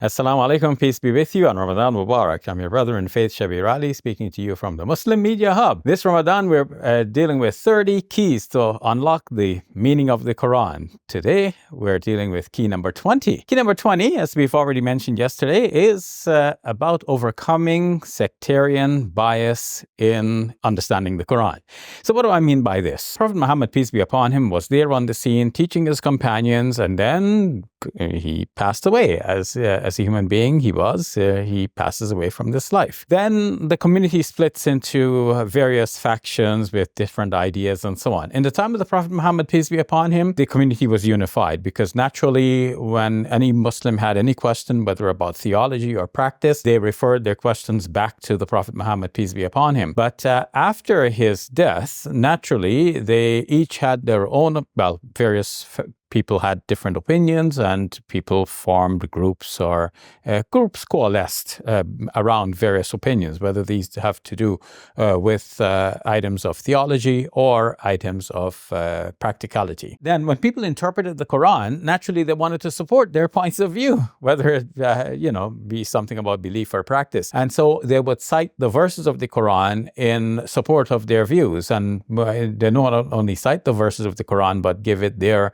Assalamu alaikum, peace be with you, and Ramadan Mubarak. I'm your brother in faith, Shabir Ally, speaking to you from the Muslim Media Hub. This Ramadan, we're dealing with 30 keys to unlock the meaning of the Quran. Today, we're dealing with key number 20. Key number 20, as we've already mentioned yesterday, is about overcoming sectarian bias in understanding the Quran. So what do I mean by this? Prophet Muhammad, peace be upon him, was there on the scene teaching his companions, and then he passed away. As a human being, he passes away from this life. Then the community splits into various factions with different ideas and so on. In the time of the Prophet Muhammad, peace be upon him, the community was unified because naturally when any Muslim had any question, whether about theology or practice, they referred their questions back to the Prophet Muhammad, peace be upon him. But after his death, naturally, they each had their own, various people had different opinions, and people formed groups or groups coalesced around various opinions, whether these have to do with items of theology or items of practicality. Then when people interpreted the Quran, naturally they wanted to support their points of view, whether it be something about belief or practice. And so they would cite the verses of the Quran in support of their views. And they not only cite the verses of the Quran, but give it their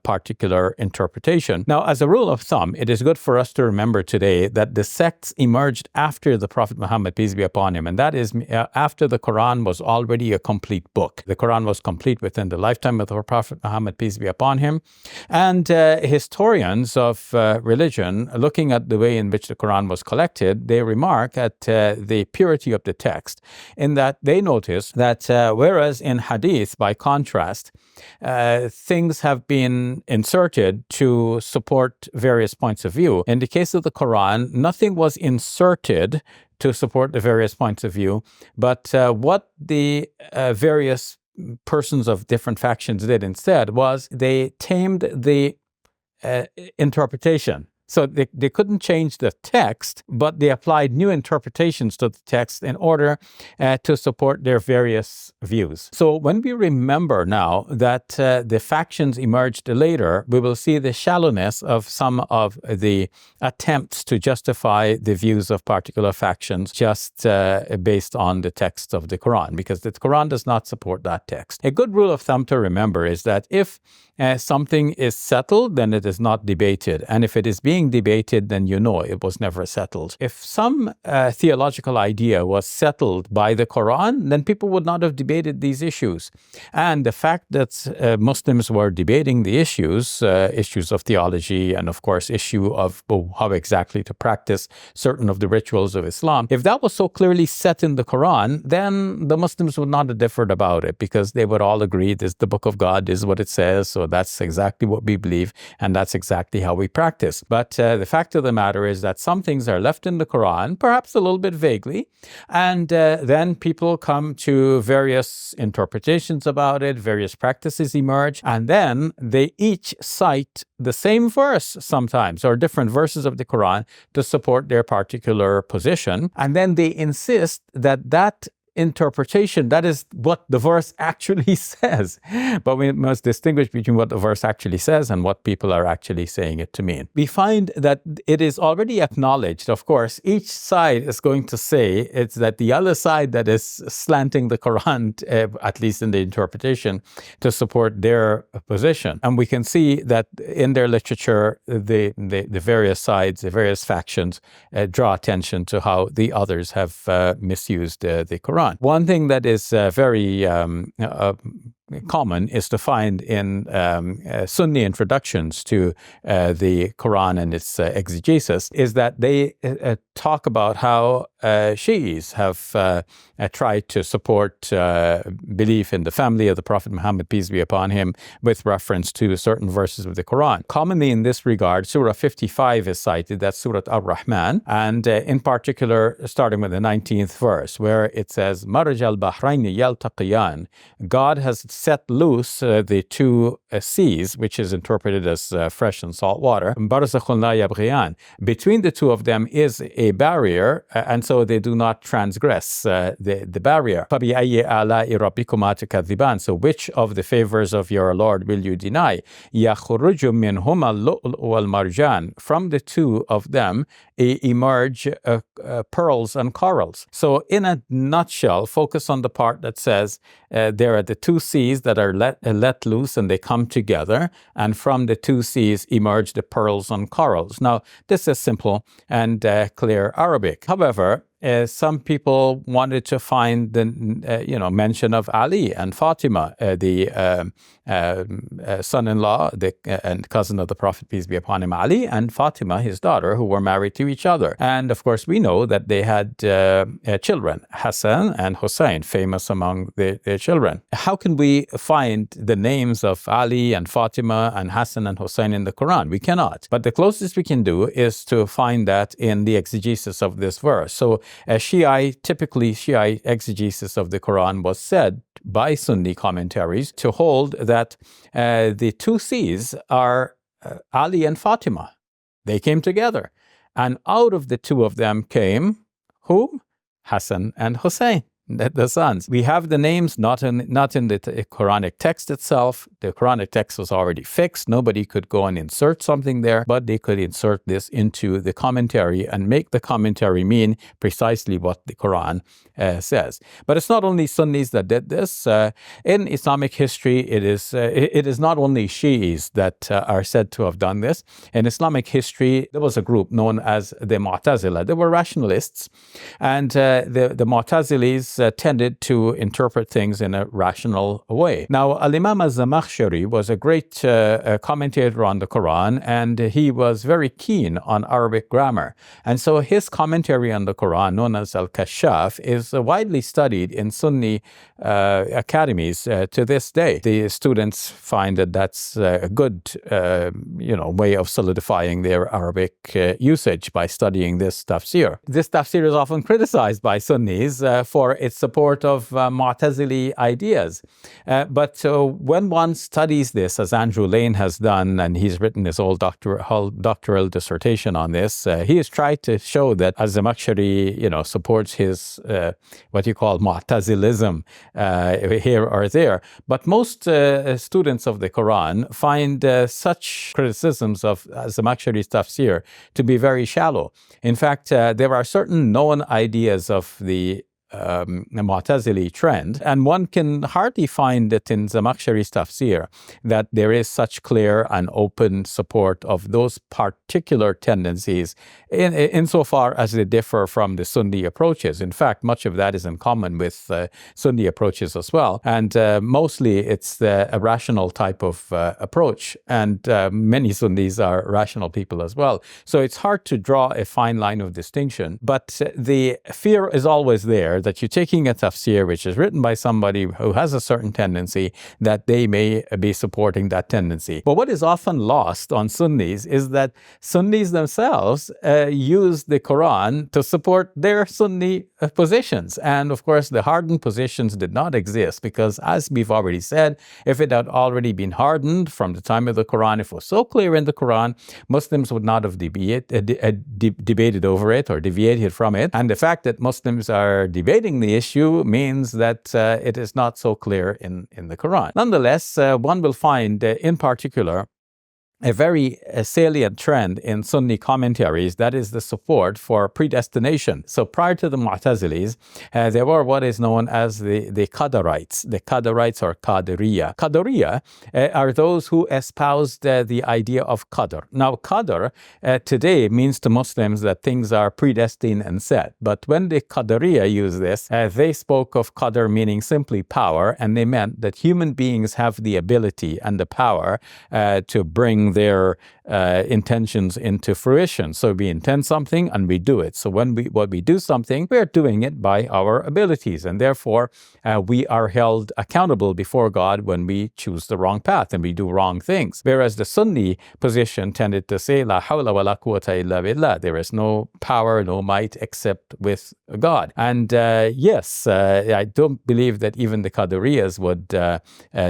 particular interpretation. Now, as a rule of thumb, it is good for us to remember today that the sects emerged after the Prophet Muhammad, peace be upon him, and that is after the Quran was already a complete book. The Quran was complete within the lifetime of the Prophet Muhammad, peace be upon him. And historians of religion, looking at the way in which the Quran was collected, they remark at the purity of the text, in that they notice that whereas in hadith, by contrast, things have been inserted to support various points of view. In the case of the Quran, nothing was inserted to support the various points of view, but what the various persons of different factions did instead was they tamed the interpretation. So they couldn't change the text, but they applied new interpretations to the text in order to support their various views. So when we remember now that the factions emerged later, we will see the shallowness of some of the attempts to justify the views of particular factions just based on the text of the Quran, because the Quran does not support that text. A good rule of thumb to remember is that if something is settled, then it is not debated. And if it is being debated, then you know it was never settled. If some theological idea was settled by the Quran, then people would not have debated these issues. And the fact that Muslims were debating the issues of theology, and of course issue of how exactly to practice certain of the rituals of Islam, if that was so clearly set in the Quran, then the Muslims would not have differed about it, because they would all agree this is the book of God, this is what it says, so that's exactly what we believe, and that's exactly how we practice. But the fact of the matter is that some things are left in the Quran, perhaps a little bit vaguely, and then people come to various interpretations about it, various practices emerge, and then they each cite the same verse sometimes, or different verses of the Quran, to support their particular position, and then they insist that that interpretation, that is what the verse actually says. But we must distinguish between what the verse actually says and what people are actually saying it to mean. We find that it is already acknowledged, of course, each side is going to say it's that the other side that is slanting the Quran, at least in the interpretation, to support their position. And we can see that in their literature, the various sides, the various factions draw attention to how the others have misused the Quran. One thing that is very common is to find in Sunni introductions to the Quran and its exegesis is that they talk about how Shi'is have tried to support belief in the family of the Prophet Muhammad, peace be upon him, with reference to certain verses of the Quran. Commonly in this regard, Surah 55 is cited, that's Surah Ar-Rahman, and in particular, starting with the 19th verse, where it says, "Maraj al-Bahrayni yaltaqiyan." God has set loose the two seas, which is interpreted as fresh and salt water. Barzakhun la yabghiyan. Between the two of them is a barrier, and so they do not transgress the barrier. فَبِأَيِّ آلَاءِ رَبِّكُمَا تُكَذِّبَانِ. So which of the favors of your Lord will you deny? يَخْرُجُ مِنْهُمَا اللُّؤْلُؤُ وَالْمَرْجَانُ. From the two of them emerge pearls and corals. So in a nutshell, focus on the part that says there are the two seas that are let loose and they come together, and from the two seas emerge the pearls and corals. Now, this is simple and clear Arabic. However, some people wanted to find the mention of Ali and Fatima, the son-in-law and cousin of the Prophet, peace be upon him, Ali and Fatima, his daughter, who were married to each other. And of course, we know that they had children, Hassan and Hussein, famous among their children. How can we find the names of Ali and Fatima and Hassan and Hussein in the Quran? We cannot. But the closest we can do is to find that in the exegesis of this verse. So typically Shi'i exegesis of the Quran was said by Sunni commentaries to hold that the two seas are Ali and Fatima. They came together. And out of the two of them came whom? Hassan and Hussein, the sons. We have the names not in the Quranic text itself. The Quranic text was already fixed. Nobody could go and insert something there, but they could insert this into the commentary and make the commentary mean precisely what the Quran says. But it's not only Sunnis that did this. In Islamic history, it is not only Shi'is that are said to have done this. In Islamic history, there was a group known as the Mu'tazila. They were rationalists, and the Mu'tazilis tended to interpret things in a rational way. Now, Al-Imam al-Zamakhshari was a great commentator on the Quran, and he was very keen on Arabic grammar. And so his commentary on the Quran, known as Al-Kashaf, is widely studied in Sunni academies to this day. The students find that that's a good way of solidifying their Arabic usage by studying this tafsir. This tafsir is often criticized by Sunnis for its support of Mu'tazili ideas. But when one studies this, as Andrew Lane has done, and he's written his whole doctoral dissertation on this, he has tried to show that Az-Zamakhshari, supports his what you call Mu'tazilism here or there. But most students of the Quran find such criticisms of Az-Zamakhshari's tafsir to be very shallow. In fact, there are certain known ideas of the Mu'tazili trend, and one can hardly find it in Zamakhshari's tafsir that there is such clear and open support of those particular tendencies insofar as they differ from the Sunni approaches. In fact, much of that is in common with Sunni approaches as well, and mostly it's a rational type of approach, and many Sunnis are rational people as well. So it's hard to draw a fine line of distinction, but the fear is always there that you're taking a tafsir which is written by somebody who has a certain tendency, that they may be supporting that tendency. But what is often lost on Sunnis is that Sunnis themselves use the Quran to support their Sunni positions. And of course, the hardened positions did not exist because, as we've already said, if it had already been hardened from the time of the Quran, if it was so clear in the Quran, Muslims would not have debated over it or deviated from it. And the fact that Muslims are debating the issue means that it is not so clear in the Quran. Nonetheless, one will find in particular a very salient trend in Sunni commentaries, that is the support for predestination. So prior to the Mu'tazilis, there were what is known as the Qadarites. The Qadarites or Qadariyyah. Qadariyyah are those who espoused the idea of Qadr. Now, Qadr today means to Muslims that things are predestined and set. But when the Qadariyyah used this, they spoke of Qadr meaning simply power, and they meant that human beings have the ability and the power to bring bring their intentions into fruition. So we intend something and we do it. So when we do something, we are doing it by our abilities, and therefore we are held accountable before God when we choose the wrong path and we do wrong things. Whereas the Sunni position tended to say, La hawla wa la quwwata illa billah. There is no power, no might except with God. And yes, I don't believe that even the Qadariyyahs would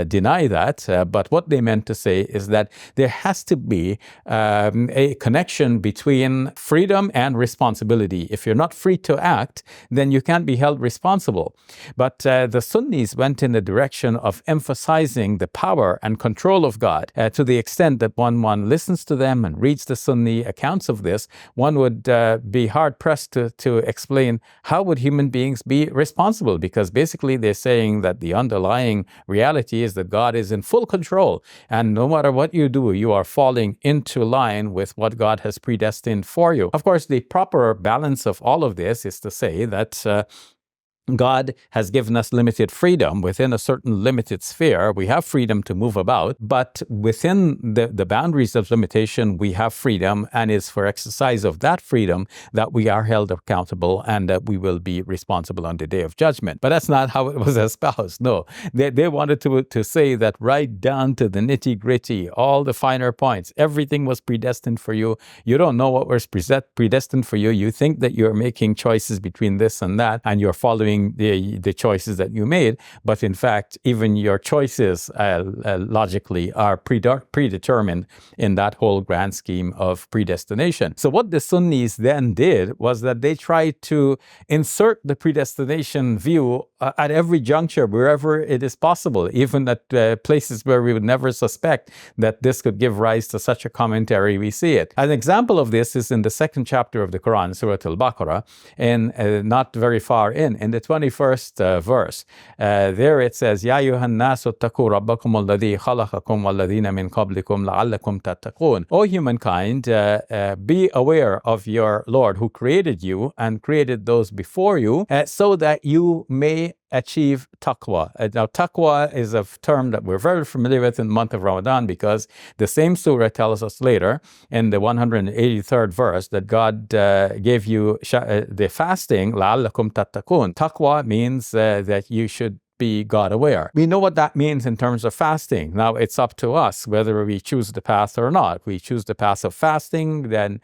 deny that. But what they meant to say is that there has to be a connection between freedom and responsibility. If you're not free to act, then you can't be held responsible. But the Sunnis went in the direction of emphasizing the power and control of God to the extent that when one listens to them and reads the Sunni accounts of this, one would be hard-pressed to explain how would human beings be responsible, because basically they're saying that the underlying reality is that God is in full control, and no matter what you do, you are falling into line with what God has predestined for you. Of course, the proper balance of all of this is to say that God has given us limited freedom within a certain limited sphere. We have freedom to move about, but within the boundaries of limitation, we have freedom, and it's for exercise of that freedom that we are held accountable and that we will be responsible on the day of judgment. But that's not how it was espoused. No, they wanted to say that right down to the nitty-gritty, all the finer points, everything was predestined for you. You don't know what was predestined for you. You think that you're making choices between this and that, and you're following the choices that you made, but in fact, even your choices logically are predetermined in that whole grand scheme of predestination. So what the Sunnis then did was that they tried to insert the predestination view at every juncture, wherever it is possible, even at places where we would never suspect that this could give rise to such a commentary. We see it. An example of this is in the 2nd chapter of the Quran, Surah Al-Baqarah, and not very far in the 21st verse. There it says, Ya ayyuhan nasu attaqu rabbakum alladhi khalaqakum walladhina min qablikum la'allakum tattaqun. O humankind, be aware of your Lord who created you and created those before you, so that you may achieve taqwa. Now, taqwa is a term that we're very familiar with in the month of Ramadan, because the same surah tells us later in the 183rd verse that God gave you the fasting, la'allakum tattaqun. Taqwa means that you should be God aware. We know what that means in terms of fasting. Now it's up to us whether we choose the path or not. We choose the path of fasting, then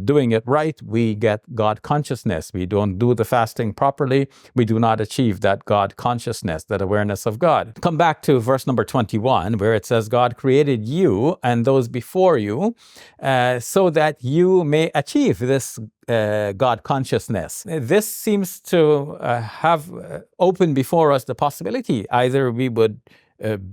doing it right, we get God consciousness. We don't do the fasting properly, we do not achieve that God consciousness, that awareness of God. Come back to verse number 21, where it says, God created you and those before you so that you may achieve this God consciousness. This seems to have opened before us the possibility either we would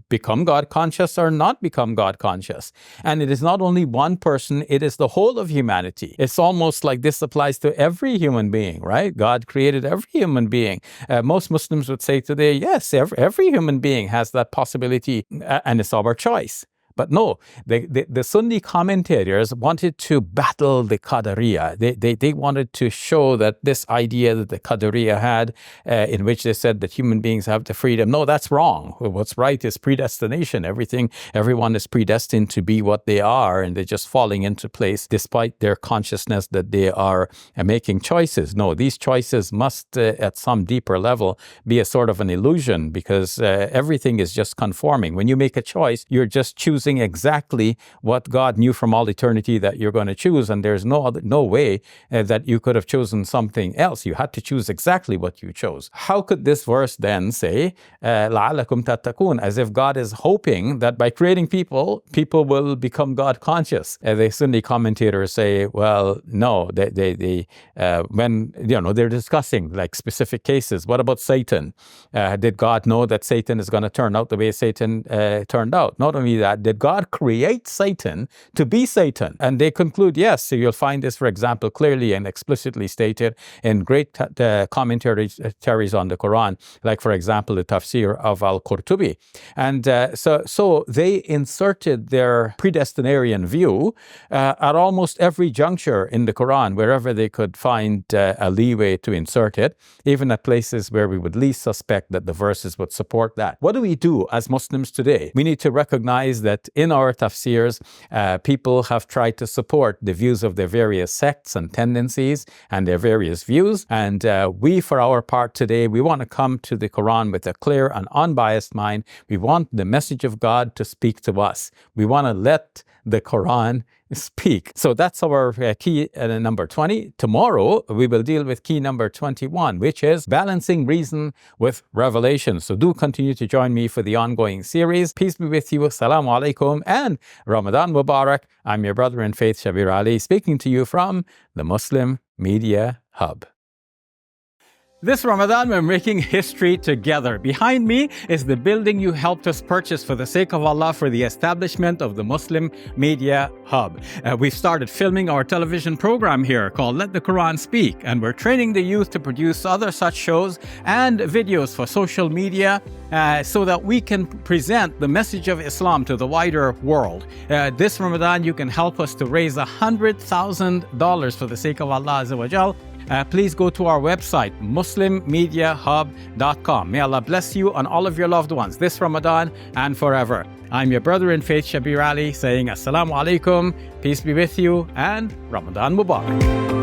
become God conscious or not become God conscious. And it is not only one person, it is the whole of humanity. It's almost like this applies to every human being, right? God created every human being. Most Muslims would say today, yes, every human being has that possibility, and it's our choice. But no, the Sunni commentators wanted to battle the Qadariyyah. They wanted to show that this idea that the Qadariyyah had, in which they said that human beings have the freedom, no, that's wrong. What's right is predestination. Everyone is predestined to be what they are, and they're just falling into place despite their consciousness that they are making choices. No, these choices must, at some deeper level, be a sort of an illusion, because everything is just conforming. When you make a choice, you're just choosing exactly what God knew from all eternity that you're going to choose, and there's no way that you could have chosen something else. You had to choose exactly what you chose. How could this verse then say لَعَلَّكُمْ تَتَّقُونَ, as if God is hoping that by creating people will become God conscious? The Sunni commentators say, well, no, when they're discussing like specific cases. What about Satan? Did God know that Satan is going to turn out the way Satan turned out? Not only that, did God create Satan to be Satan? And they conclude, yes. So you'll find this, for example, clearly and explicitly stated in great commentaries on the Quran, like, for example, the tafsir of Al-Qurtubi. And so they inserted their predestinarian view at almost every juncture in the Quran, wherever they could find a leeway to insert it, even at places where we would least suspect that the verses would support that. What do we do as Muslims today? We need to recognize that that in our tafsirs, people have tried to support the views of their various sects and tendencies and their various views. And we, for our part today, we want to come to the Quran with a clear and unbiased mind. We want the message of God to speak to us. We want to let the Quran speak. So that's our key number 20. Tomorrow, we will deal with key number 21, which is balancing reason with revelation. So do continue to join me for the ongoing series. Peace be with you. Assalamu alaikum and Ramadan Mubarak. I'm your brother in faith, Shabir Ally, speaking to you from the Muslim Media Hub. This Ramadan, we're making history together. Behind me is the building you helped us purchase for the sake of Allah for the establishment of the Muslim Media Hub. We've started filming our television program here called Let the Quran Speak, and we're training the youth to produce other such shows and videos for social media so that we can present the message of Islam to the wider world. This Ramadan, you can help us to raise $100,000 for the sake of Allah Azza wa Jal. Please go to our website, muslimmediahub.com. May Allah bless you and all of your loved ones this Ramadan and forever. I'm your brother in faith, Shabir Ally, saying Assalamu alaikum, peace be with you, and Ramadan Mubarak.